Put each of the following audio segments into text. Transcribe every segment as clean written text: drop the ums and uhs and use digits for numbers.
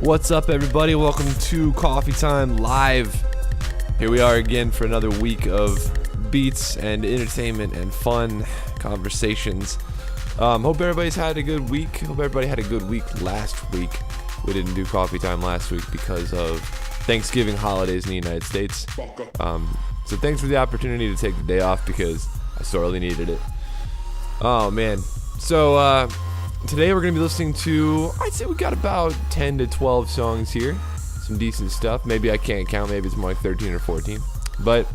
What's up, everybody? Welcome to Coffee Time Live. Here we are again for another week of beats and entertainment and fun conversations. Hope everybody's had a good week. Hope everybody had a good week last week. We didn't do Coffee Time last week because of Thanksgiving holidays in the United States. So thanks for the opportunity to take the day off because I sorely needed it. Oh, man. So, today we're going to be listening to, I'd say we got about 10 to 12 songs here. Some decent stuff. Maybe I can't count. Maybe it's more like 13 or 14. But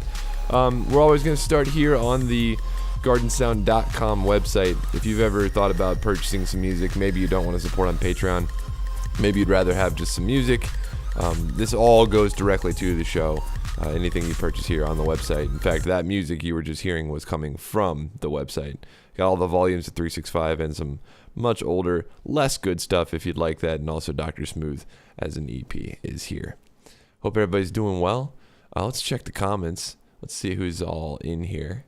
we're always going to start here on the GARDNSOUND.com website. If you've ever thought about purchasing some music, maybe you don't want to support on Patreon. Maybe you'd rather have just some music. This all goes directly to the show. Anything you purchase here on the website. In fact, that music you were just hearing was coming from the website. Got all the volumes of 365 and some much older, less good stuff if you'd like that. And also Dr. Smooth as an EP is here. Hope everybody's doing well. Let's check the comments. Let's see who's all in here.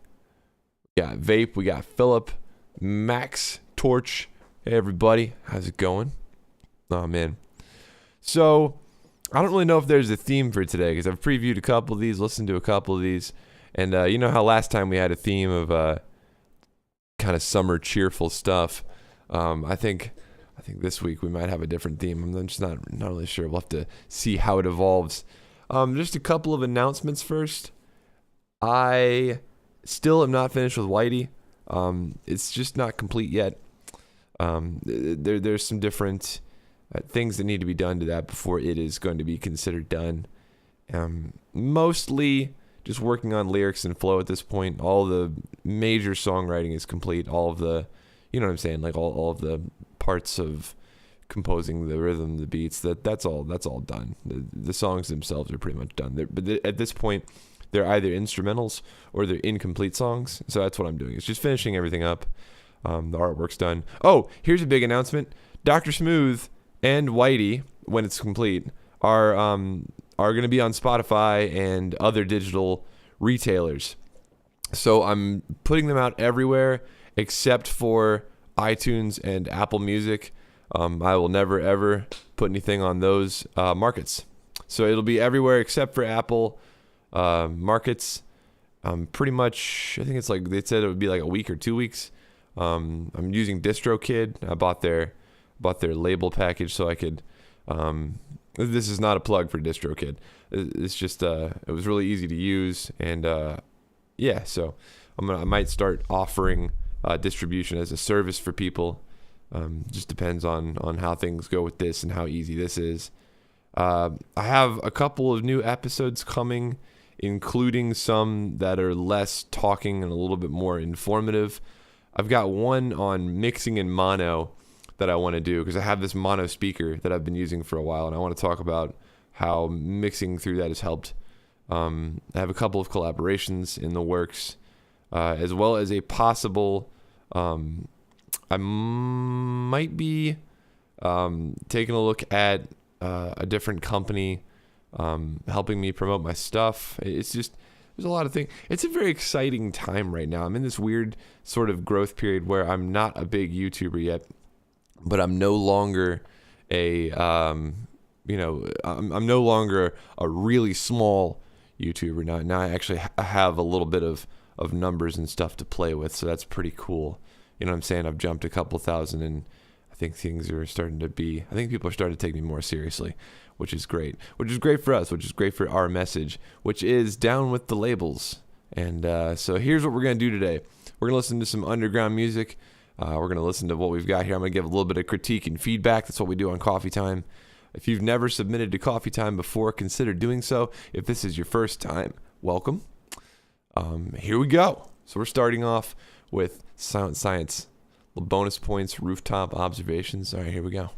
We got Vape. We got Philip. Max. Torch. Hey, everybody. How's it going? Oh, man. So, I don't really know if there's a theme for today because I've previewed a couple of these, listened to a couple of these. And you know how last time we had a theme of kind of summer cheerful stuff. I think this week we might have a different theme. I'm just not really sure. We'll have to see how it evolves. Just a couple of announcements first. I still am not finished with Whitey. It's just not complete yet. There's some different things that need to be done to that before it is going to be considered done. Mostly just working on lyrics and flow at this point. All the major songwriting is complete. All of the, you know what I'm saying, like all of the parts of composing the rhythm, the beats, that's all done. The songs themselves are pretty much done. But at this point, they're either instrumentals or they're incomplete songs. So that's what I'm doing. It's just finishing everything up. The artwork's done. Oh, here's a big announcement. Dr. Smooth and Whitey, when it's complete, are going to be on Spotify and other digital retailers. So I'm putting them out everywhere except for iTunes and Apple Music. I will never, ever put anything on those markets. So it'll be everywhere except for Apple markets. Pretty much, I think it's like, they said it would be like a week or 2 weeks. I'm using DistroKid. I bought their label package so I could, this is not a plug for DistroKid. It's just, it was really easy to use. And, yeah, so I might start offering distribution as a service for people. Just depends on how things go with this and how easy this is. I have a couple of new episodes coming, including some that are less talking and a little bit more informative. I've got one on mixing in mono that I want to do because I have this mono speaker that I've been using for a while, and I want to talk about how mixing through that has helped. I have a couple of collaborations in the works, as well as a possible, I might be taking a look at a different company helping me promote my stuff. It's just, there's a lot of things. It's a very exciting time right now. I'm in this weird sort of growth period where I'm not a big YouTuber yet, but I'm no longer I'm no longer a really small YouTuber. Now I actually have a little bit of numbers and stuff to play with, so that's pretty cool. You know what I'm saying? I've jumped a couple thousand, and I think things are starting to be, I think people are starting to take me more seriously, which is great. Which is great for us, which is great for our message, which is down with the labels. And so here's what we're going to do today. We're going to listen to some underground music. We're going to listen to what we've got here. I'm going to give a little bit of critique and feedback. That's what we do on Coffee Time. If you've never submitted to Coffee Time before, consider doing so. If this is your first time, welcome. Here we go. So we're starting off with Silent Science, little bonus points, rooftop observations. All right, here we go.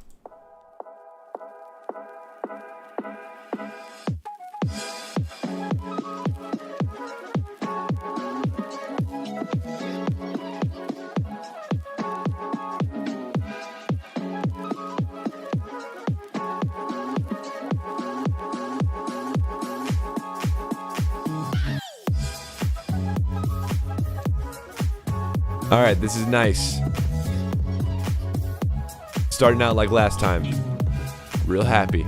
All right, this is nice. Starting out like last time. real happy.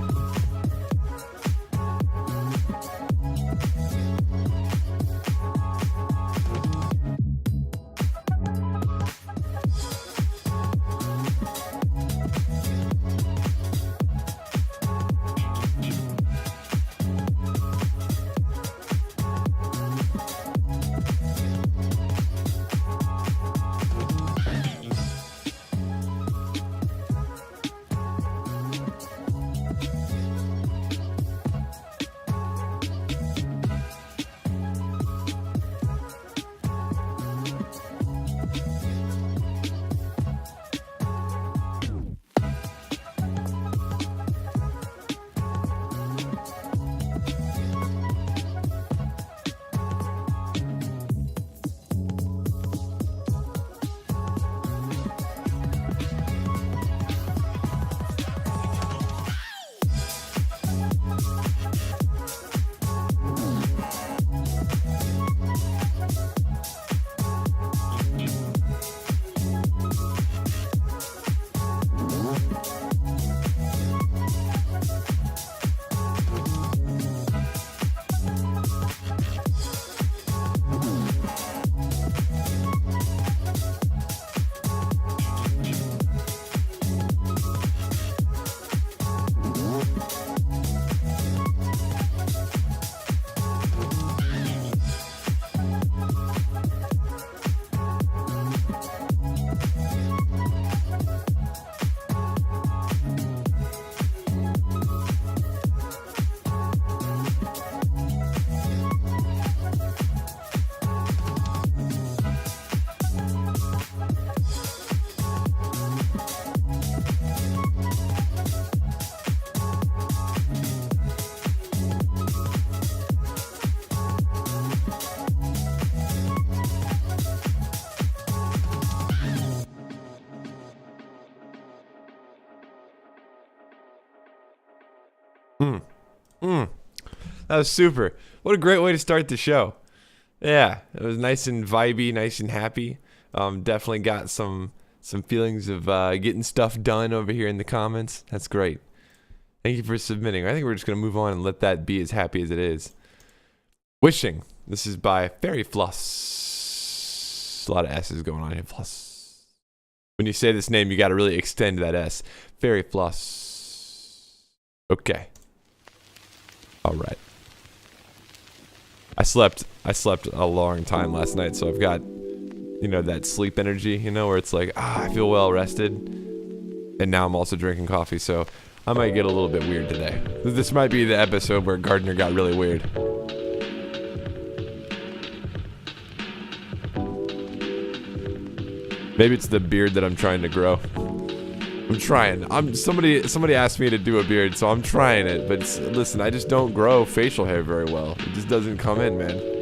That was super. What a great way to start the show. Yeah, it was nice and vibey, nice and happy. Definitely got some feelings of getting stuff done over here in the comments. That's great. Thank you for submitting. I think we're just going to move on and let that be as happy as it is. Wishing. This is by Fairy Fluffs. A lot of S's going on here. Fluffs. When you say this name, you got to really extend that S. Fairy Fluffs. Okay. All right. I slept a long time last night, so I've got, that sleep energy, where it's like, I feel well rested. And now I'm also drinking coffee, so I might get a little bit weird today. This might be the episode where Gardner got really weird. Maybe it's the beard that I'm trying to grow. I'm trying. Somebody asked me to do a beard, so I'm trying it. But listen, I just don't grow facial hair very well. It just doesn't come in, man.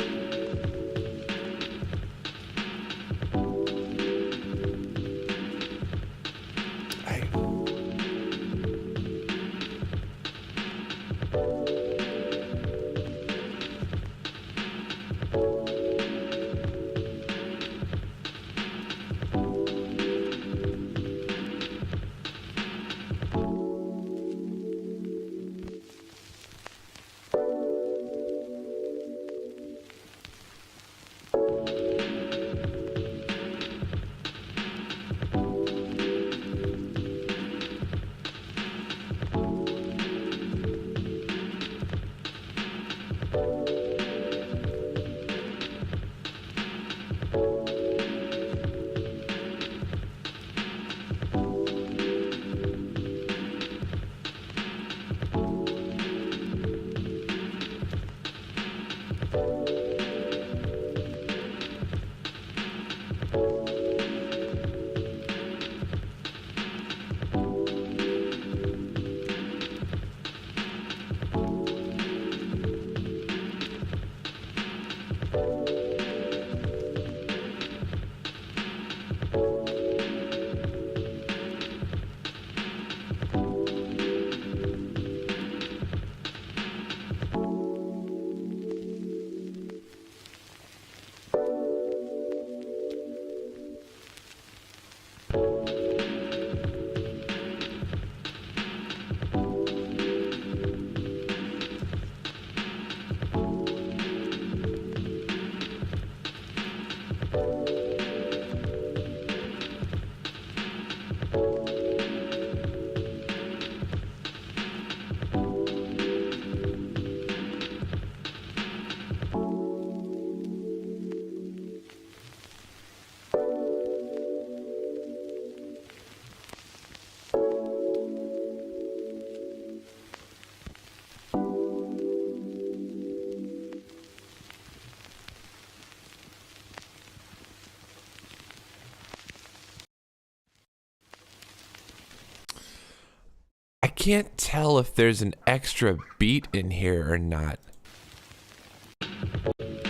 can't tell if there's an extra beat in here or not.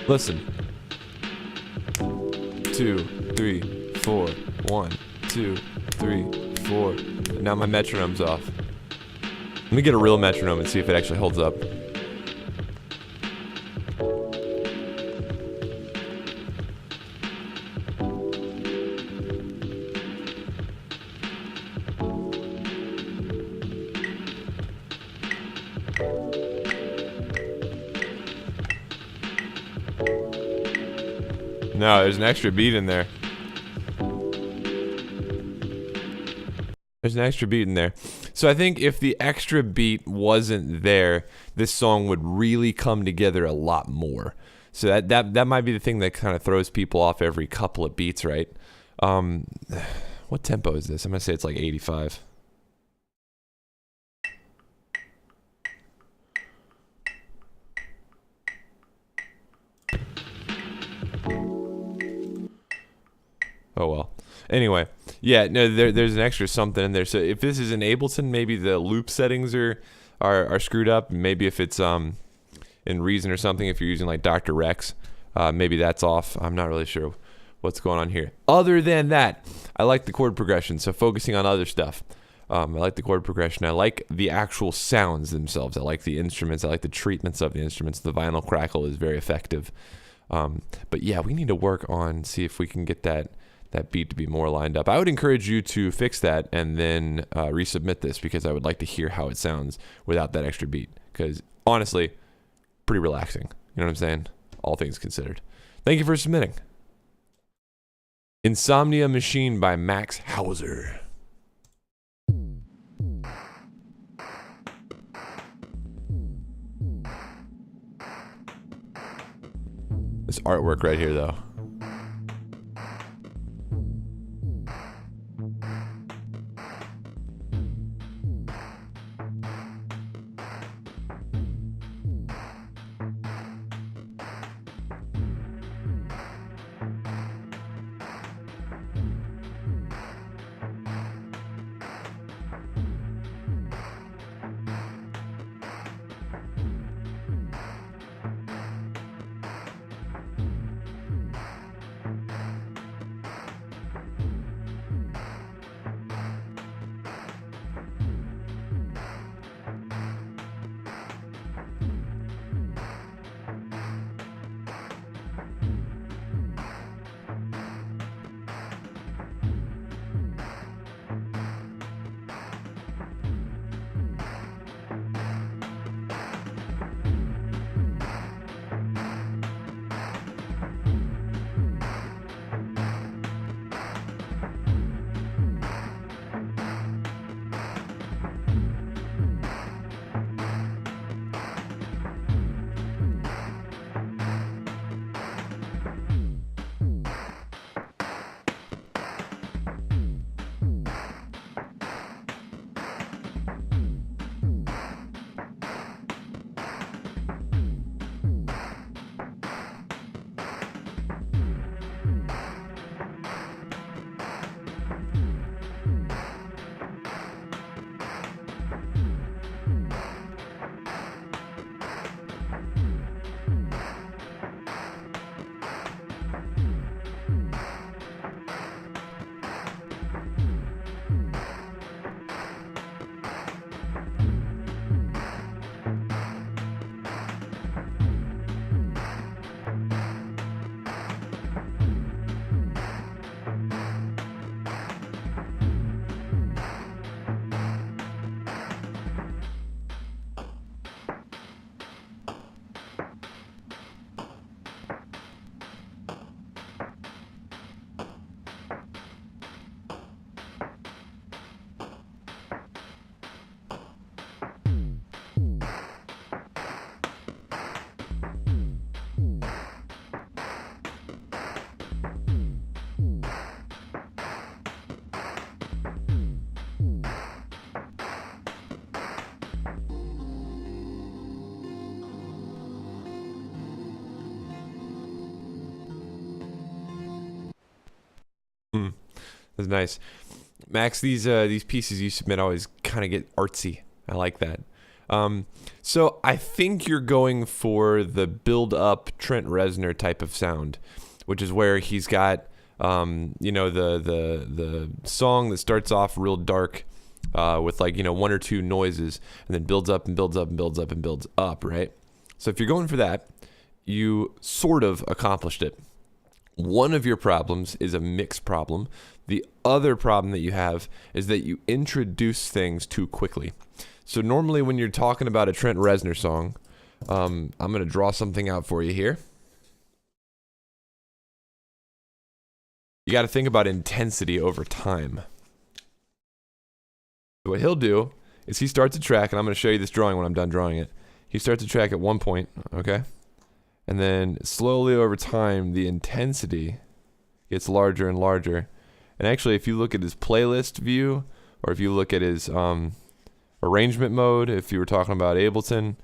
Listen. 2, 3, 4. 1, 2, 3, 4. Now my metronome's off. Let me get a real metronome and see if it actually holds up. No, there's an extra beat in there. There's an extra beat in there. So I think if the extra beat wasn't there, this song would really come together a lot more. So that might be the thing that kind of throws people off every couple of beats, right? What tempo is this? I'm gonna say it's like 85. Oh well. Anyway, yeah, no, there's an extra something in there. So if this is in Ableton, maybe the loop settings are screwed up. Maybe if it's in Reason or something, if you're using like Dr. Rex, maybe that's off. I'm not really sure what's going on here. Other than that, I like the chord progression. So focusing on other stuff, I like the chord progression. I like the actual sounds themselves. I like the instruments. I like the treatments of the instruments. The vinyl crackle is very effective. But yeah, we need to work on see if we can get that beat to be more lined up. I would encourage you to fix that and then resubmit this, because I would like to hear how it sounds without that extra beat, because honestly, pretty relaxing. You know what I'm saying? All things considered. Thank you for submitting. Insomnia Machine by Max Hauser. This artwork right here, though. That's nice. Max, these pieces you submit always kind of get artsy. I like that. So I think you're going for the build-up Trent Reznor type of sound, which is where he's got, the song that starts off real dark, with like, one or two noises, and then builds up and builds up and builds up and builds up, right? So if you're going for that, you sort of accomplished it. One of your problems is a mix problem. The other problem that you have is that you introduce things too quickly. So normally when you're talking about a Trent Reznor song, I'm going to draw something out for you here. You got to think about intensity over time. So what he'll do is he starts a track, and I'm going to show you this drawing when I'm done drawing it. He starts a track at one point, okay? And then slowly over time, the intensity gets larger and larger. And actually, if you look at his playlist view, or if you look at his arrangement mode, if you were talking about Ableton,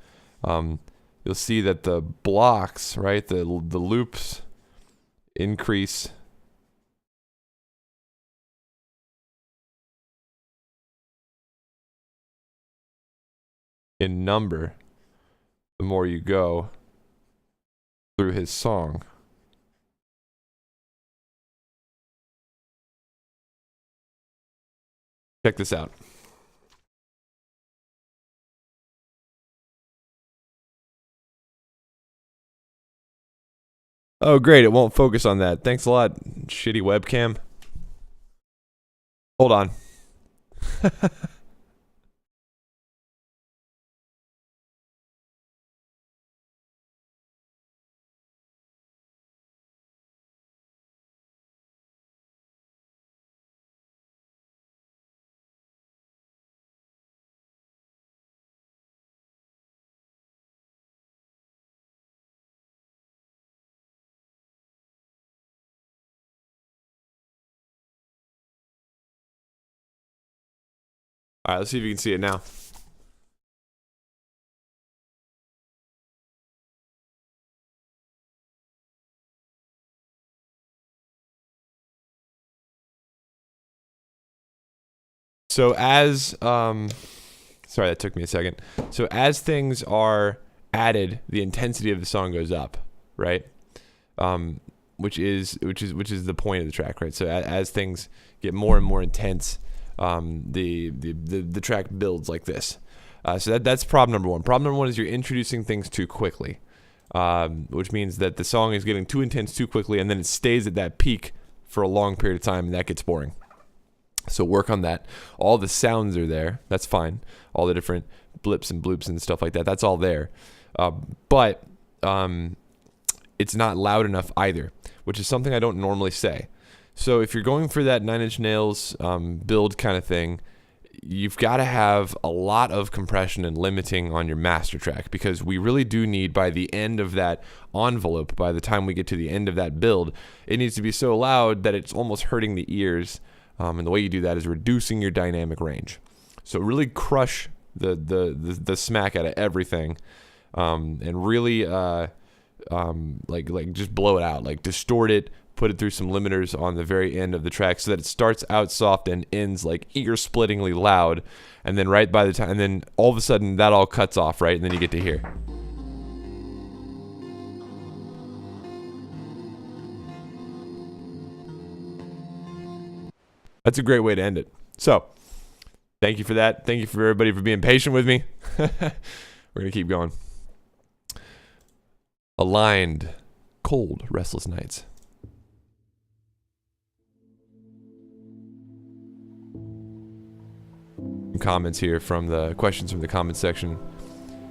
you'll see that the blocks, right, the loops increase in number the more you go through his song. Check this out. Oh, great. It won't focus on that. Thanks a lot, shitty webcam. Hold on. All right, let's see if you can see it now. So as sorry, that took me a second. So as things are added, the intensity of the song goes up, right? Which is the point of the track, right? So as things get more and more intense, the track builds like this. So that's problem number one. Problem number one is you're introducing things too quickly, which means that the song is getting too intense too quickly, and then it stays at that peak for a long period of time, and that gets boring. So work on that. All the sounds are there. That's fine. All the different blips and bloops and stuff like that. That's all there. But it's not loud enough either, which is something I don't normally say. So if you're going for that Nine Inch Nails build kind of thing, you've got to have a lot of compression and limiting on your master track, because we really do need, by the end of that envelope, by the time we get to the end of that build, it needs to be so loud that it's almost hurting the ears. And the way you do that is reducing your dynamic range. So really crush the smack out of everything, and really like just blow it out, like distort it, put it through some limiters on the very end of the track so that it starts out soft and ends like ear-splittingly loud, and then right by the time, and then all of a sudden that all cuts off, right, and then you get to hear. That's a great way to end it. So, thank you for that. Thank you for everybody for being patient with me. We're going to keep going. Aligned, cold, restless nights. Some comments here from the questions from the comment section.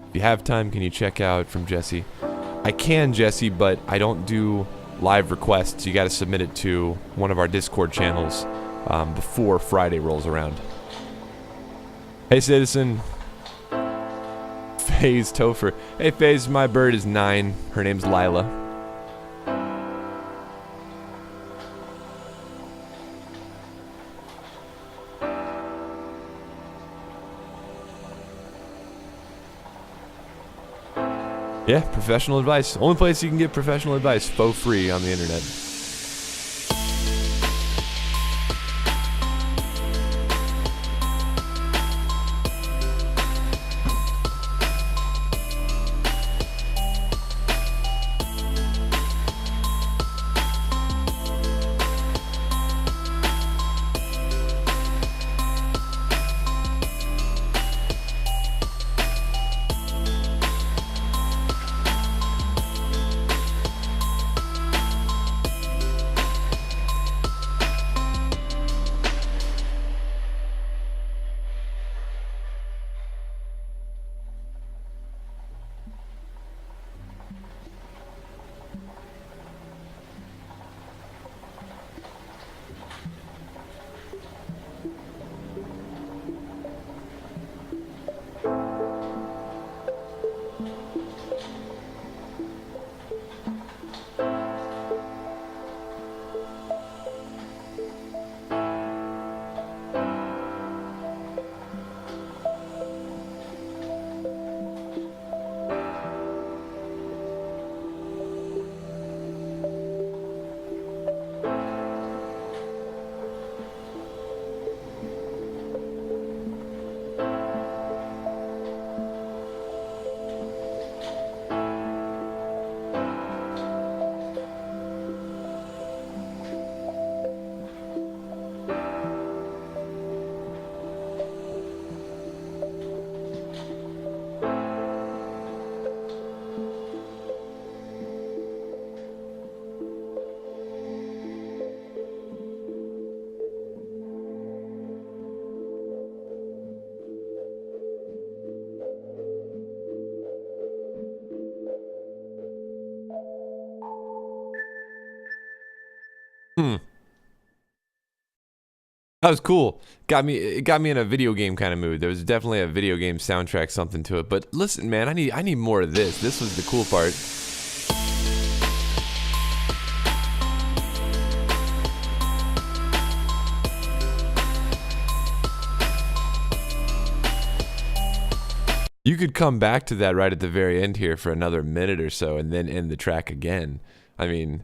If you have time, can you check out from Jesse? I can, Jesse, but I don't do live requests. You got to submit it to one of our Discord channels before Friday rolls around. Hey, Citizen. FaZe Topher. Hey, FaZe, my bird is 9. Her name's Lila. Yeah, professional advice. Only place you can get professional advice for free on the internet. Hmm. That was cool. It got me in a video game kind of mood. There was definitely a video game soundtrack, something to it. But listen, man, I need more of this. This was the cool part. You could come back to that right at the very end here for another minute or so and then end the track again. I mean,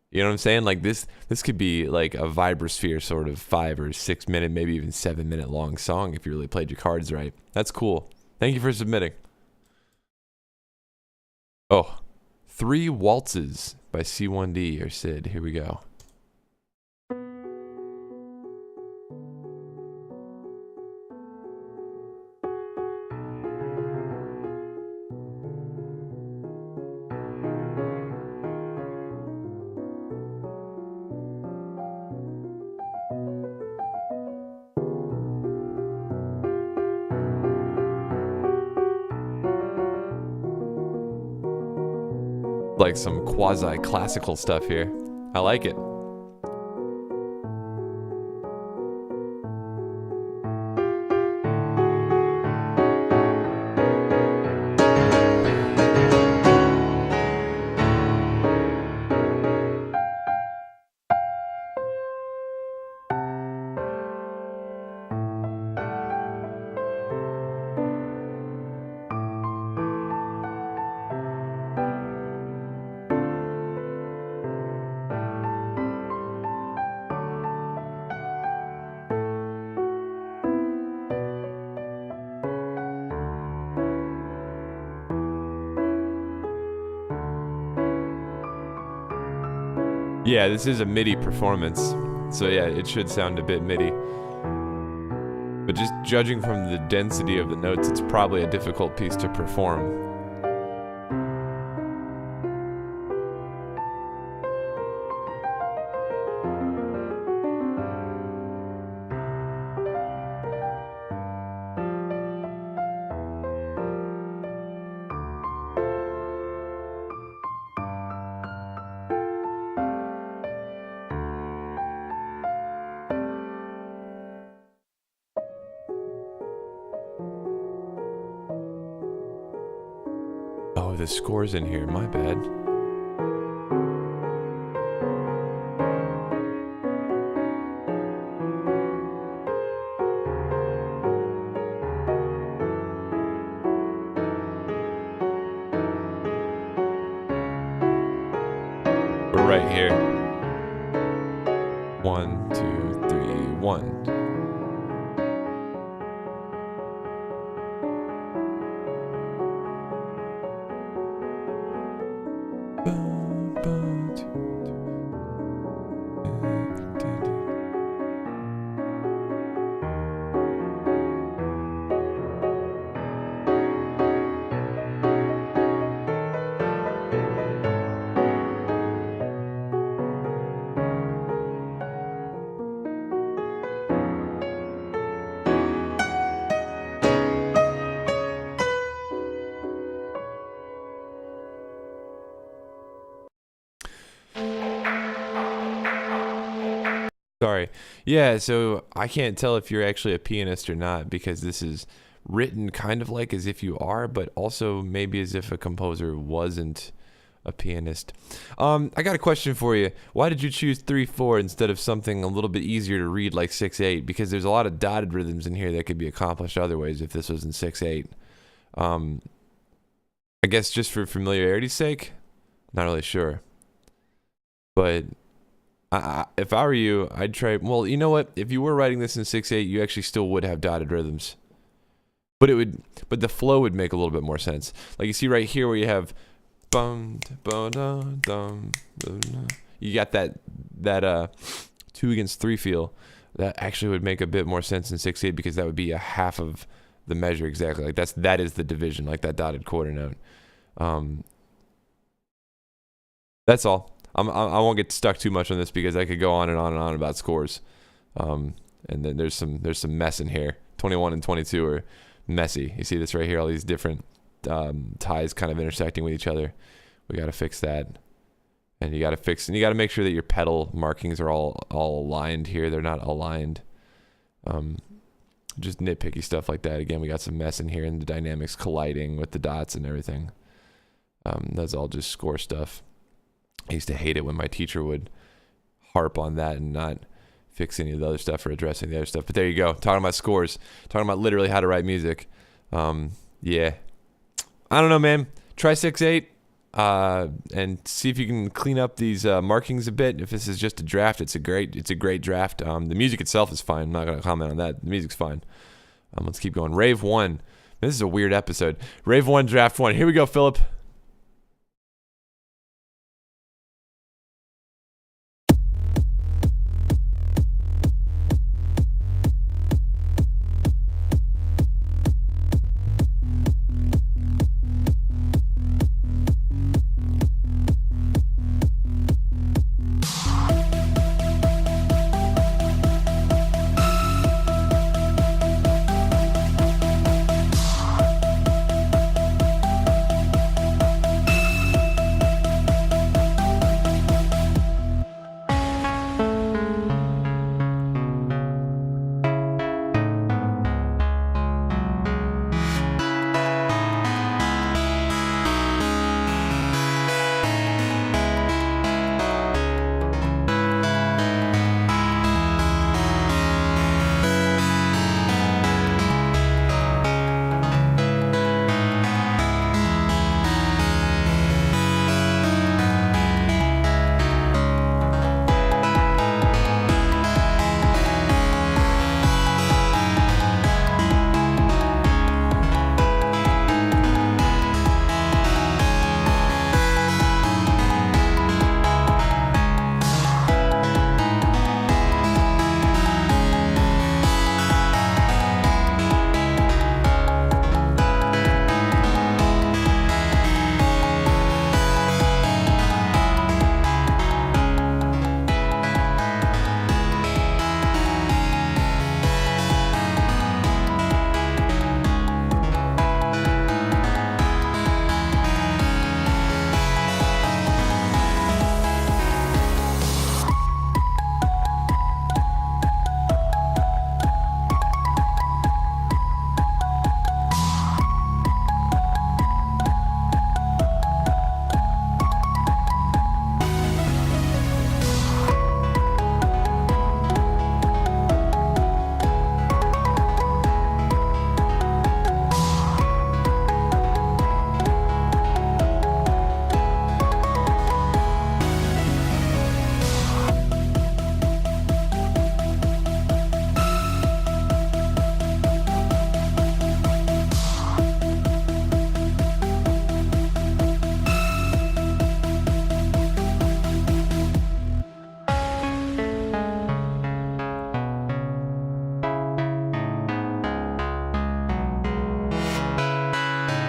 you know what I'm saying? Like this could be like a vibrosphere sort of 5 or 6 minute, maybe even 7 minute long song if you really played your cards right. That's cool. Thank you for submitting. Oh, 3 Waltzes by C1D or Sid. Here we go. Like some quasi-classical stuff here. I like it. Yeah, this is a MIDI performance, so yeah, it should sound a bit MIDI. But just judging from the density of the notes, it's probably a difficult piece to perform. Oh, the score's in here. My bad. We're right here. 1, 2, 3, 1. Sorry. Yeah, so I can't tell if you're actually a pianist or not because this is written kind of like as if you are, but also maybe as if a composer wasn't a pianist. I got a question for you. Why did you choose 3/4 instead of something a little bit easier to read like 6/8? Because there's a lot of dotted rhythms in here that could be accomplished other ways if this was in 6/8. I guess just for familiarity's sake, not really sure. But if I were you, I'd try. Well, you know what? If you were writing this in 6/8, you actually still would have dotted rhythms, but the flow would make a little bit more sense. Like you see right here, where you have bum ba da dum, you got that 2 against 3 feel. That actually would make a bit more sense in 6/8 because that would be a half of the measure exactly. Like that is the division, like that dotted quarter note. That's all. I won't get stuck too much on this because I could go on and on and on about scores. And then there's some mess in here. 21 and 22 are messy. You see this right here, all these different ties kind of intersecting with each other. We got to fix that. And you got to fix, and you got to make sure that your pedal markings are all aligned here. They're not aligned. Just nitpicky stuff like that. Again, we got some mess in here and the dynamics colliding with the dots and everything. That's all just score stuff. I used to hate it when my teacher would harp on that and not fix any of the other stuff or address any of the other stuff. But there you go. Talking about scores. Talking about literally how to write music. Yeah. I don't know, man. Try 6/8. And see if you can clean up these markings a bit. If this is just a draft, it's a great draft. The music itself is fine. I'm not gonna comment on that. The music's fine. Let's keep going. RaveOne. This is a weird episode. RaveOne draft 1. Here we go, Philip.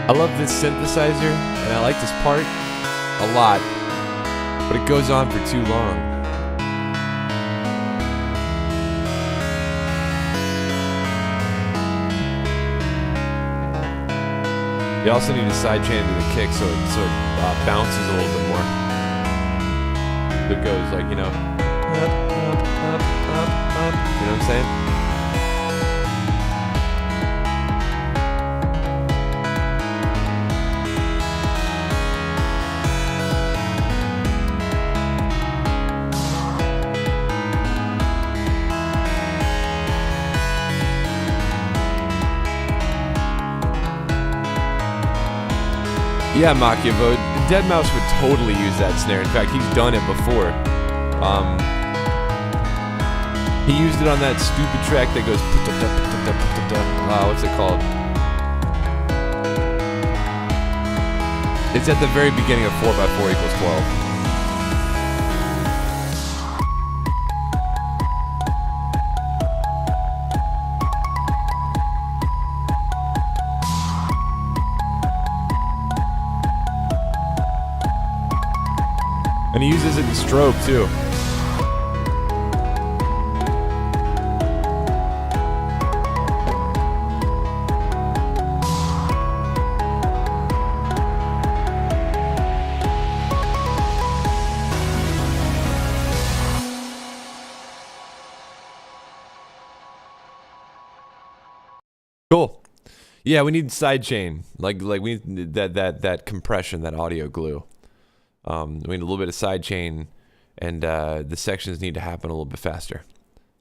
I love this synthesizer, and I like this part a lot, but it goes on for too long. You also need a sidechain to the kick so it bounces a little bit more. It goes like, up, up, up, up, up. You know what I'm saying? Yeah, Machiavo, Deadmau5 would totally use that snare. In fact, he's done it before. He used it on that stupid track that goes... what's it called? It's at the very beginning of 4x4 equals 12. And he uses it in strobe too. Cool. Yeah, we need sidechain. Like we need that compression, that audio glue. We need a little bit of sidechain, and the sections need to happen a little bit faster.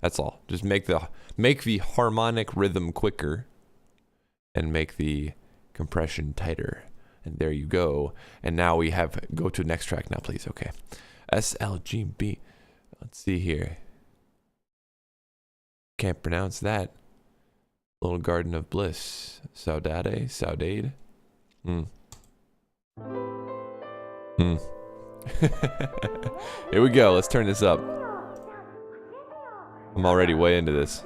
That's all. Just make the harmonic rhythm quicker, and make the compression tighter. And there you go. And now we have go to the next track now, please. Okay, SLGB. Let's see here. Can't pronounce that. Little Garden of Bliss. Saudade. Here we go. Let's turn this up. I'm already way into this.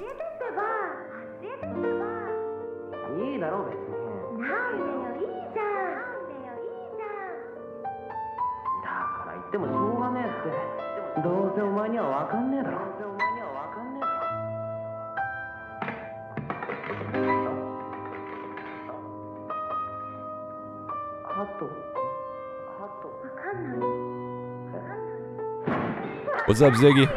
What's up, Ziggy?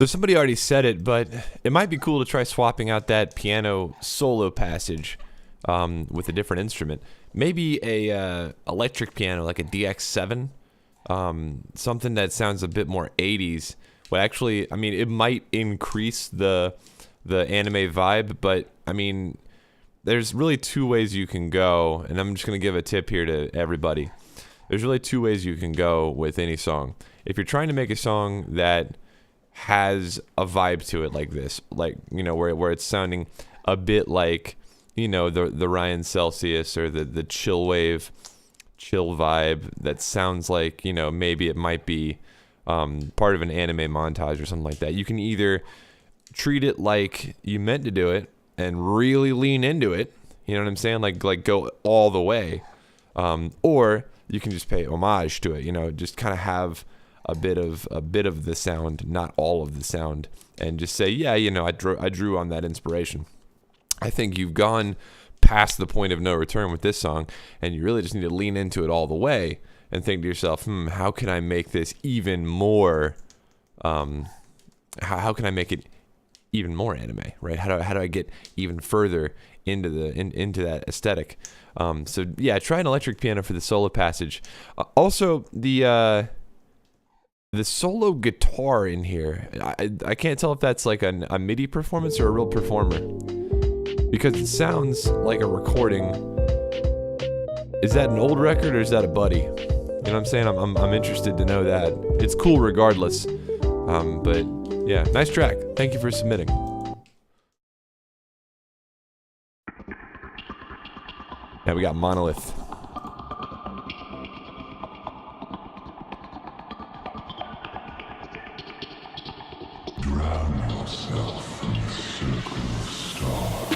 So somebody already said it, but it might be cool to try swapping out that piano solo passage with a different instrument. Maybe a electric piano, like a DX7, something that sounds a bit more 80s. But actually, I mean, it might increase the anime vibe, but I mean, there's really two ways you can go, and I'm just gonna give a tip here to everybody. There's really two ways you can go with any song. If you're trying to make a song that has a vibe to it like this, like, you know, where it's sounding a bit like, you know, the Ryan Celsius or the chill wave, chill vibe that sounds like, you know, maybe it might be part of an anime montage or something like that. You can either treat it like you meant to do it and really lean into it, you know what I'm saying, like go all the way, or you can just pay homage to it, you know, just kind of have a bit of the sound, not all of the sound, and just say, yeah, you know, I drew on that inspiration. I think you've gone past the point of no return with this song, and you really just need to lean into it all the way and think to yourself, how can I make this even more, how can I make it even more anime, right? How do I get even further into into that aesthetic? So yeah, try an electric piano for the solo passage. Also, the solo guitar in here, I can't tell if that's like a MIDI performance or a real performer, because it sounds like a recording. Is that an old record or is that a buddy? You know what I'm saying? I'm interested to know that. It's cool regardless. But yeah, nice track. Thank you for submitting. Now we got Monolith. Drown yourself in the circle of stars.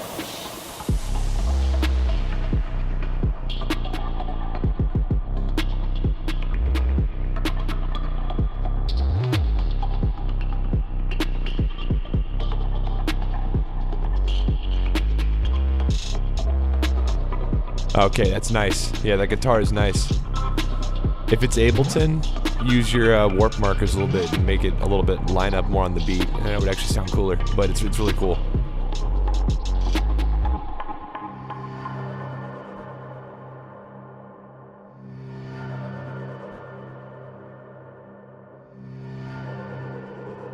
Okay, that's nice. Yeah, that guitar is nice. If it's Ableton, use your warp markers a little bit and make it a little bit line up more on the beat, and it would actually sound cooler. But it's really cool.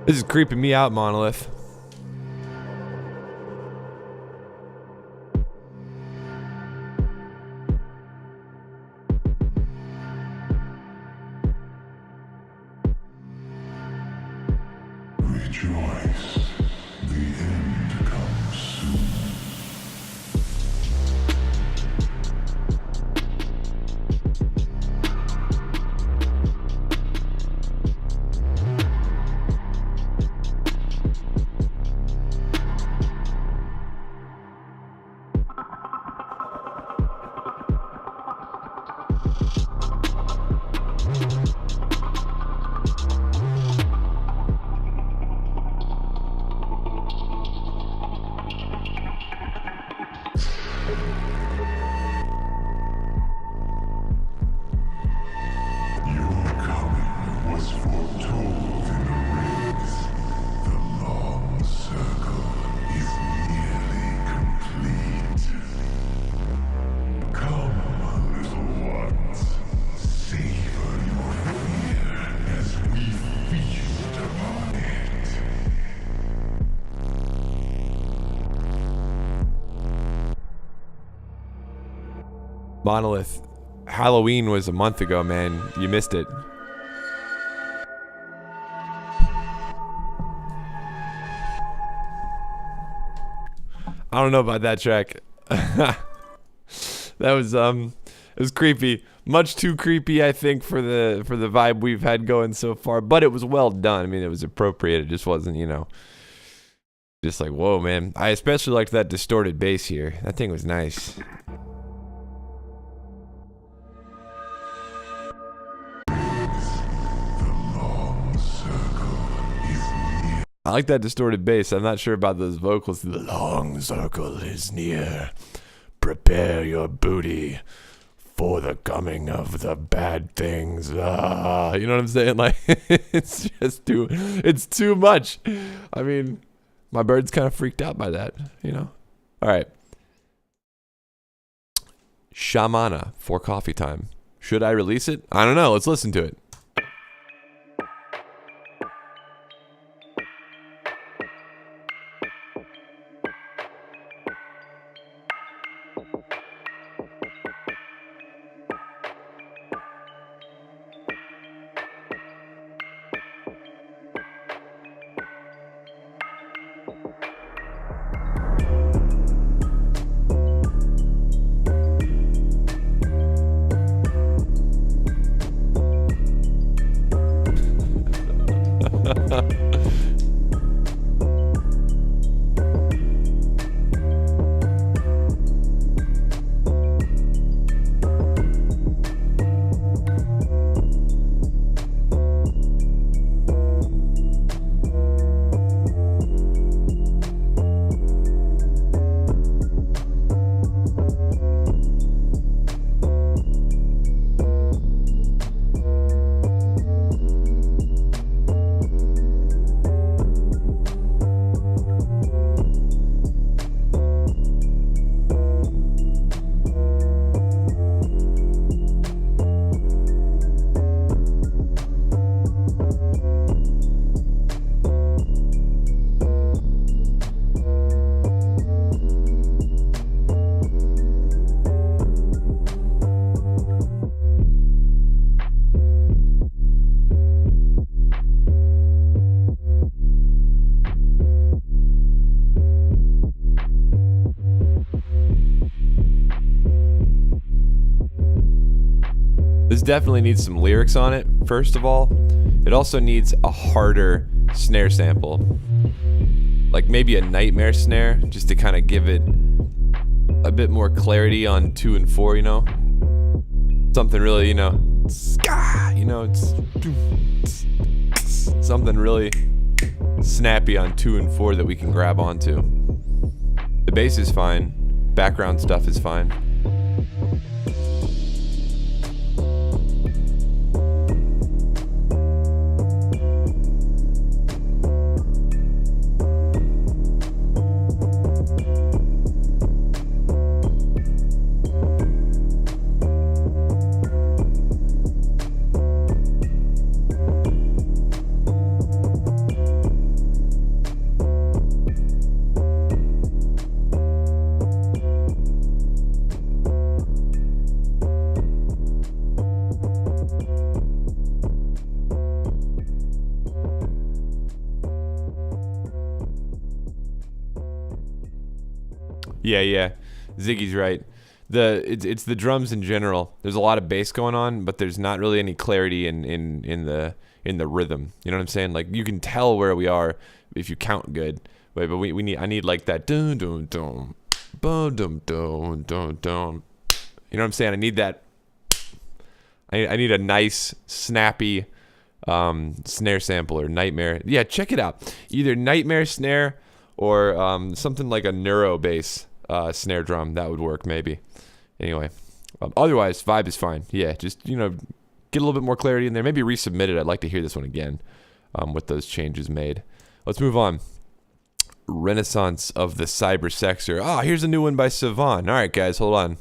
This is creeping me out, Monolith. Rejoice, the end comes soon. Monolith, Halloween was a month ago, man. You missed it. I don't know about that track. That was it was creepy. Much too creepy, I think, for the vibe we've had going so far, but it was well done. I mean, it was appropriate. It just wasn't, you know, just like, whoa, man. I especially liked that distorted bass here. That thing was nice. I like that distorted bass. I'm not sure about those vocals. The long circle is near. Prepare your booty for the coming of the bad things. Ah, you know what I'm saying? Like, it's just it's too much. I mean, my bird's kind of freaked out by that, you know? All right. Sha Mana for coffee time. Should I release it? I don't know. Let's listen to it. This definitely needs some lyrics on it, first of all. It also needs a harder snare sample. Like maybe a nightmare snare, just to kind of give it a bit more clarity on 2 and 4, you know? Something really, you know, ska, you know, it's something really snappy on 2 and 4 that we can grab onto. The bass is fine, background stuff is fine. Yeah. Ziggy's right. It's the drums in general. There's a lot of bass going on, but there's not really any clarity in the rhythm. You know what I'm saying? Like you can tell where we are if you count good. But I need like that dun dun dun dun dun dun dun dun. You know what I'm saying? I need that. I need a nice snappy snare sample or nightmare. Yeah, check it out. Either nightmare snare or something like a neuro bass snare drum. That would work maybe. Anyway, otherwise vibe is fine. Yeah, just get a little bit more clarity in there. Maybe resubmit it. I'd like to hear this one again with those changes made. Let's move on. Renaissance of the Cyber Sexer. Ah, here's a new one by Sivan. All right, guys, hold on.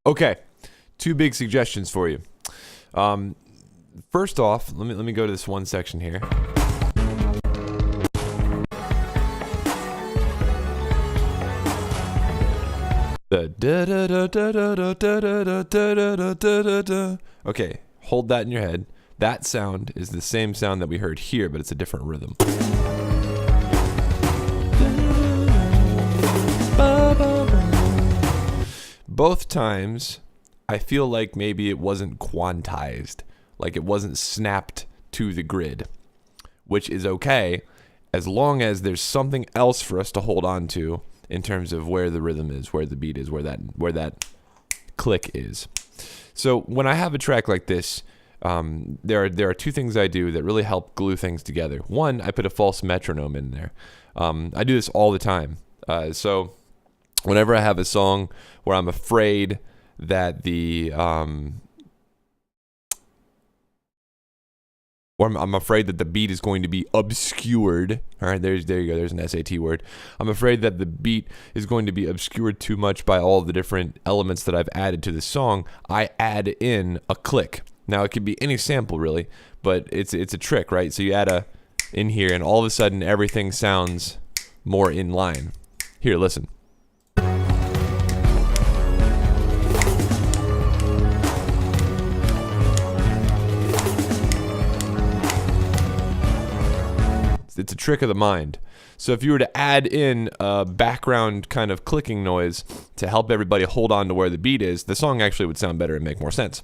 Okay, 2 big suggestions for you. First off, let me go to this one section here. Okay, hold that in your head. That sound is the same sound that we heard here, but it's a different rhythm. Both times, I feel like maybe it wasn't quantized, like it wasn't snapped to the grid, which is okay as long as there's something else for us to hold on to in terms of where the rhythm is, where the beat is, where that click is. So when I have a track like this, there are 2 things I do that really help glue things together. One, I put a false metronome in there. I do this all the time. So whenever I have a song where I'm afraid that I'm afraid that the beat is going to be obscured. All right, there you go. There's an SAT word. I'm afraid that the beat is going to be obscured too much by all the different elements that I've added to the song. I add in a click. Now it could be any sample really, but it's a trick, right? So you add a in here, and all of a sudden everything sounds more in line. Here, listen. It's a trick of the mind. So if you were to add in a background kind of clicking noise to help everybody hold on to where the beat is, the song actually would sound better and make more sense.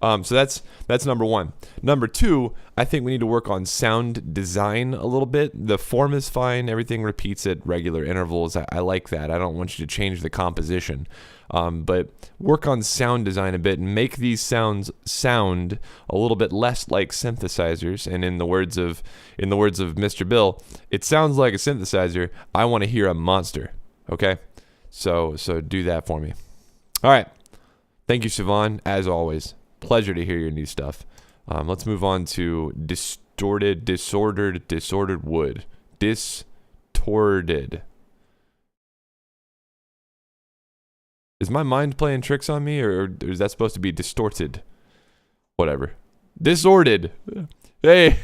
So that's number 1. Number 2, I think we need to work on sound design a little bit. The form is fine. Everything repeats at regular intervals. I like that. I don't want you to change the composition. But work on sound design a bit and make these sounds sound a little bit less like synthesizers. And in the words of Mr. Bill, it sounds like a synthesizer. I want to hear a monster. Okay? So do that for me. All right. Thank you, Sivan, as always. Pleasure to hear your new stuff. Let's move on to disordered wood. Distorted. Is my mind playing tricks on me, or is that supposed to be distorted? Whatever. Disordered. Hey.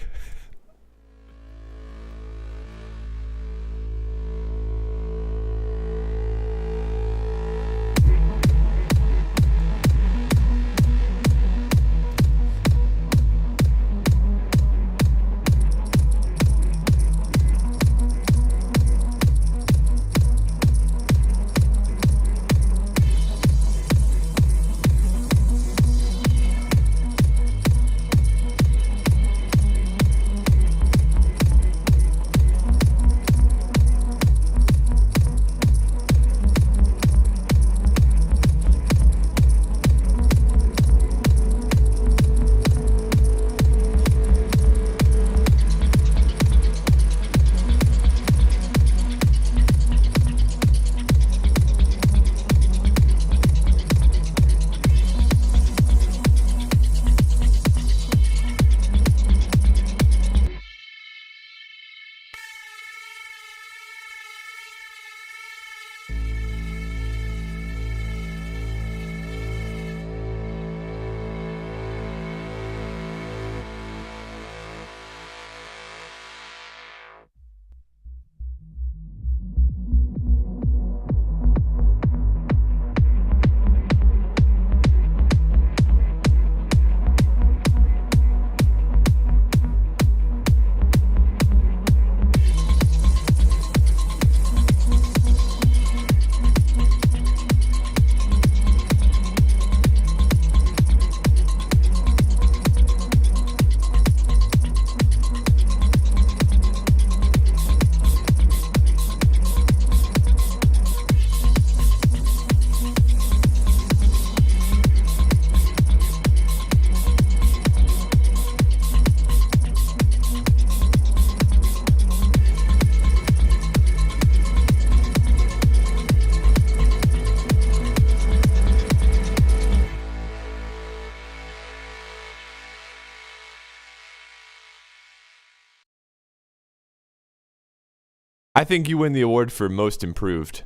I think you win the award for most improved.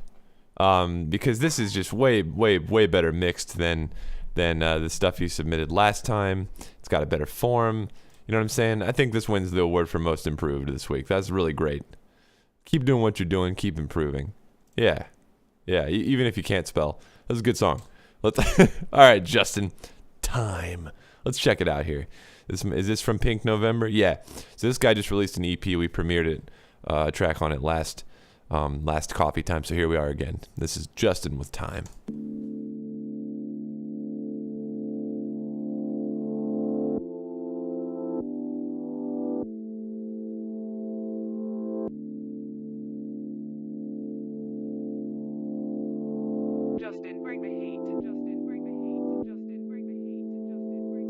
because this is just way better mixed than the stuff you submitted last time. It's got a better form. You know what I'm saying? I think this wins the award for most improved this week. That's really great. Keep doing what you're doing. Keep improving. Yeah. Even if you can't spell, that's a good song. Let's. All right, Justin. Time. Let's check it out here. Is this from Pink November? Yeah. So this guy just released an EP. We premiered it, a track on it last coffee time. So here we are again. This is Justin with Time.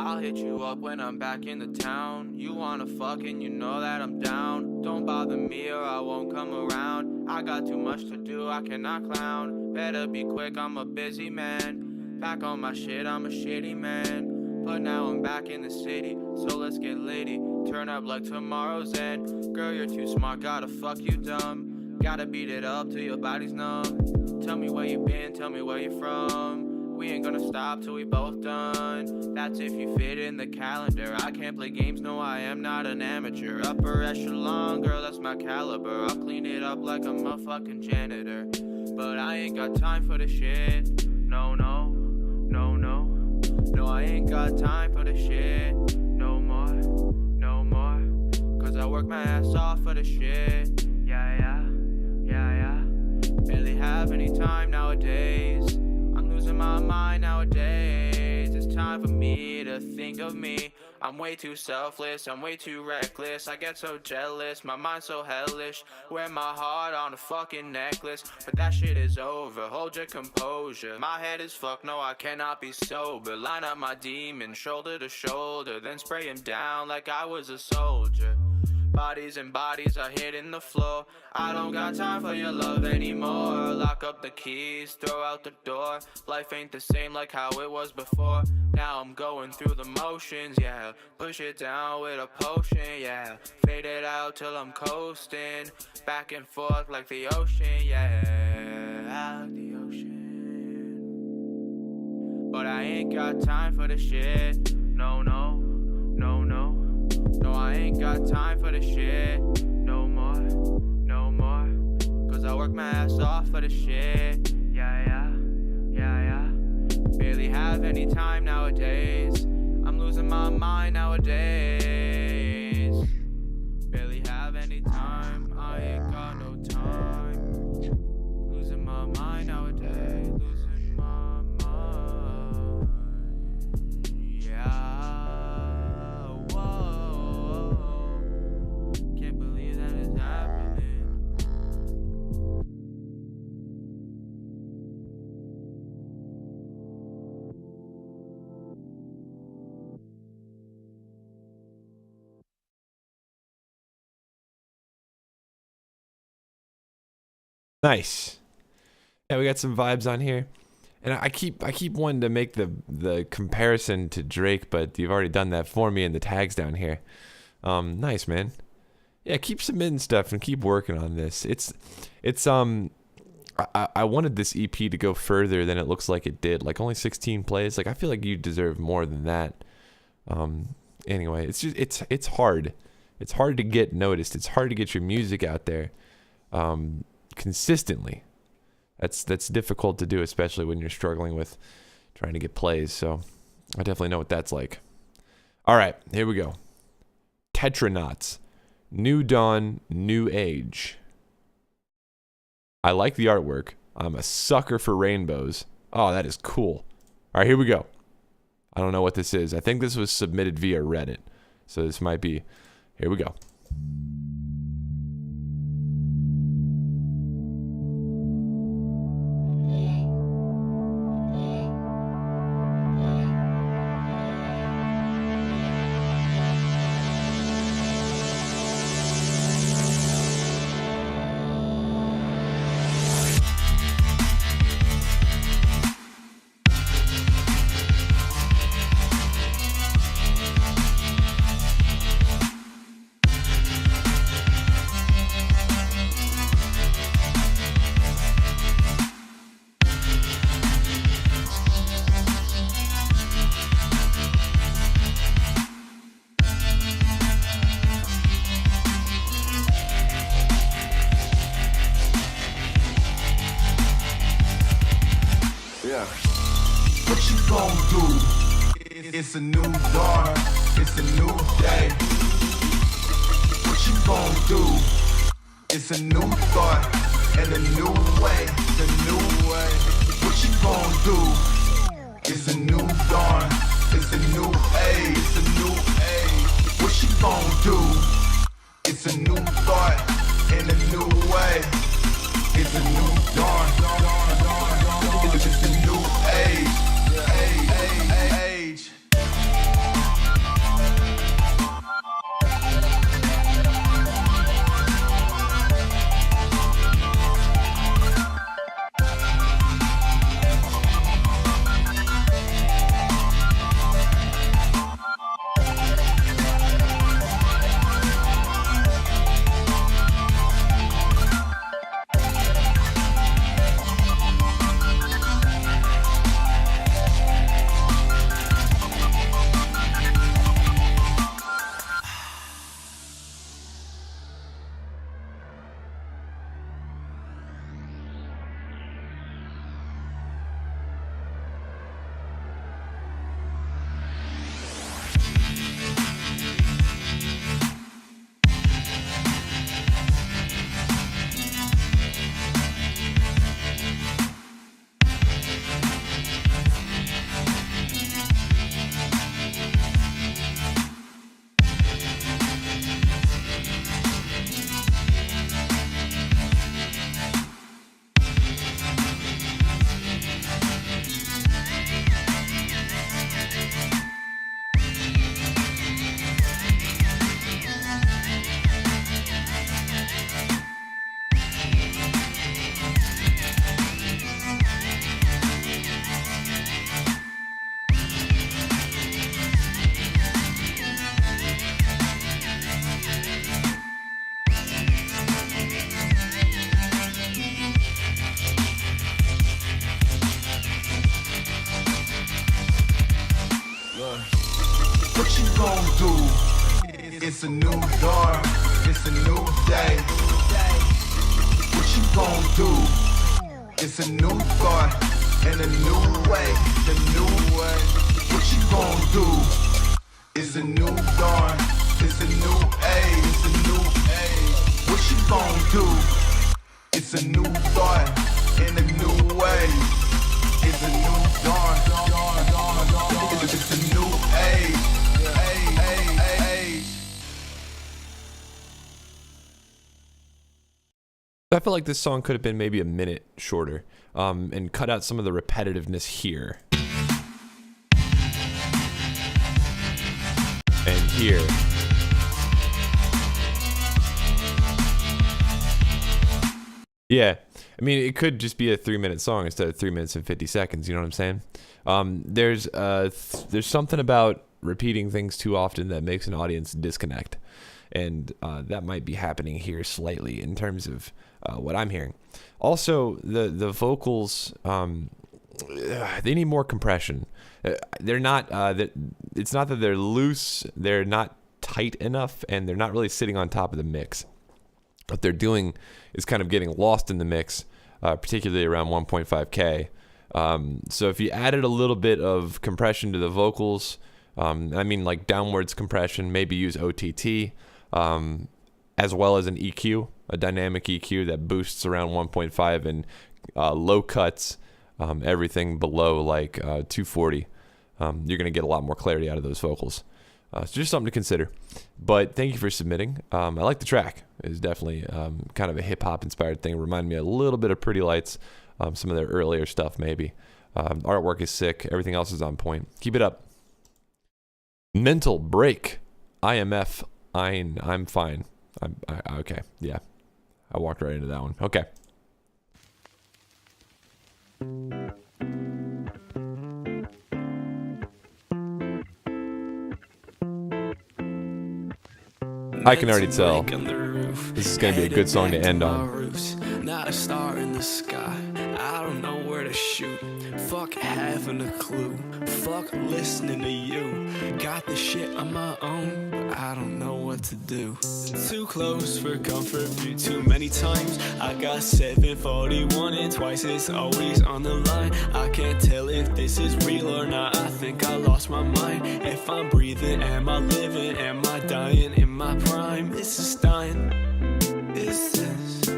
I'll hit you up when I'm back in the town. You wanna fuck and you know that I'm down. Don't bother me or I won't come around. I got too much to do, I cannot clown. Better be quick, I'm a busy man. Back on my shit, I'm a shitty man. But now I'm back in the city, so let's get litty. Turn up like tomorrow's end. Girl, you're too smart, gotta fuck you dumb. Gotta beat it up till your body's numb. Tell me where you been, tell me where you from. We ain't gonna stop till we both done. That's if you fit in the calendar. I can't play games, no I am not an amateur. Upper echelon, girl, that's my caliber. I'll clean it up like I'm a fucking janitor. But I ain't got time for the shit. No, I ain't got time for the shit. No more. Cause I work my ass off for the shit. Yeah. Barely have any time nowadays. I'm losing my mind nowadays. It's time for me to think of me. I'm way too selfless, I'm way too reckless. I get so jealous, my mind's so hellish. Wear my heart on a fucking necklace, but that shit is over, hold your composure. My head is fucked, no I cannot be sober. Line up my demons, shoulder to shoulder, then spray him down like I was a soldier. Bodies and bodies are hitting the floor. I don't got time for your love anymore. Lock up the keys, throw out the door. Life ain't the same like how it was before. Now I'm going through the motions, yeah. Push it down with a potion, yeah. Fade it out till I'm coasting. Back and forth like the ocean, yeah. The ocean. But I ain't got time for the shit. No, I ain't got time for the shit. No more. Cause I work my ass off for the shit. Yeah. Barely have any time nowadays. I'm losing my mind nowadays. Barely have any time. I ain't got no time. Losing my mind nowadays. Losing my mind. Yeah. Nice. Yeah, we got some vibes on here. And I keep wanting to make the comparison to Drake, but you've already done that for me in the tags down here. Nice, man. Yeah, keep submitting stuff and keep working on this. I wanted this EP to go further than it looks like it did. Like only 16 plays. Like I feel like you deserve more than that. Anyway, it's hard. It's hard to get noticed. It's hard to get your music out there consistently. That's difficult to do, especially when you're struggling with trying to get plays. So I definitely know what that's like. All right, here we go. Tetranauts, New Dawn, New Age. I like the artwork. I'm a sucker for rainbows. Oh, that is cool. All right, here we go. I don't know what this is. I think this was submitted via Reddit. So this might be... Here we go. What you gon' do? It's a new dawn, it's a new day. What you gon' do? It's a new thought and a new way, the new way. What you gon' do? It's a new dawn, it's a new age, it's a new age. What you gon' do? It's a new thought and a new way. It's a new dawn, it's just a new age, age. What you gon' do? It's a new dawn, it's a new day. What you gon' do? It's a new thought and a new way, the new way. What you gon' do? It's a new dawn, it's a new age, it's a new age. What you gon' do? It's a new thought and a new way. It's a new dawn, it's a new age. I feel like this song could have been maybe a minute shorter, and cut out some of the repetitiveness here. And here. Yeah, I mean, it could just be a 3-minute song instead of 3 minutes and 50 seconds, you know what I'm saying? There's something about repeating things too often that makes an audience disconnect. And that might be happening here slightly in terms of what I'm hearing. Also, the vocals, they need more compression. They're not, it's not that they're loose, they're not tight enough, and they're not really sitting on top of the mix. What they're doing is kind of getting lost in the mix, particularly around 1.5K. So if you added a little bit of compression to the vocals, I mean like downwards compression, maybe use OTT, as well as an EQ, a dynamic EQ that boosts around 1.5 and low cuts everything below like 240. You're going to get a lot more clarity out of those vocals. So just something to consider. But thank you for submitting. I like the track. It's definitely kind of a hip-hop inspired thing. Reminded me a little bit of Pretty Lights, some of their earlier stuff maybe. Artwork is sick. Everything else is on point. Keep it up. Mental Break. IMF. I'm fine. Okay. Yeah. I walked right into that one. Okay. I can already tell this is going to be a good song to end on. Not a star in the sky. I don't know where to shoot. Fuck having a clue. Fuck listening to you. Got the shit on my own, but I don't know what to do. Too close for comfort view too many times. I got 741 and twice it's always on the line. I can't tell if this is real or not. I think I lost my mind. If I'm breathing, am I living? Am I dying in my prime? This is dying. Is this?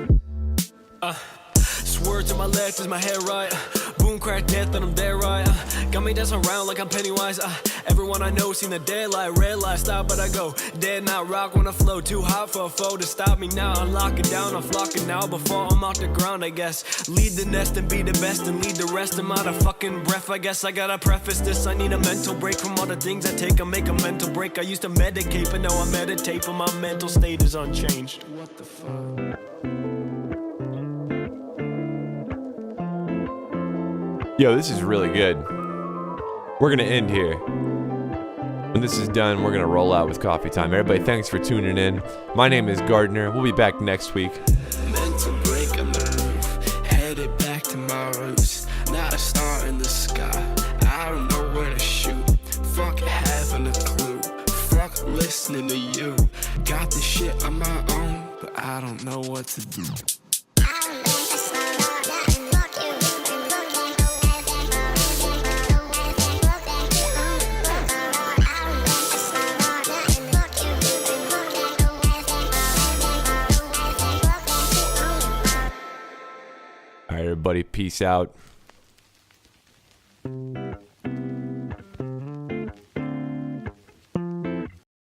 Swerve to my left, is my head right? Boom, crack, death, and I'm dead right. Got me dancing around like I'm Pennywise. Everyone I know seen the daylight, red light, stop, but I go dead, not rock when I flow. Too hot for a foe to stop me now. I'm locking down, I'm flocking now before I'm off the ground, I guess. Lead the nest and be the best and lead the rest. I'm out of fucking breath, I guess. I gotta preface this. I need a mental break from all the things I take. I make a mental break. I used to medicate, but now I meditate, but my mental state is unchanged. What the fuck? Yo, this is really good. We're gonna end here. When this is done, we're gonna roll out with coffee time. Everybody, thanks for tuning in. My name is Gardner. We'll be back next week. Mental break on the roof, headed back to my roots. Not a star in the sky, I don't know where to shoot. Fuck having a clue, fuck listening to you. Got this shit on my own, but I don't know what to do. All right, everybody, peace out.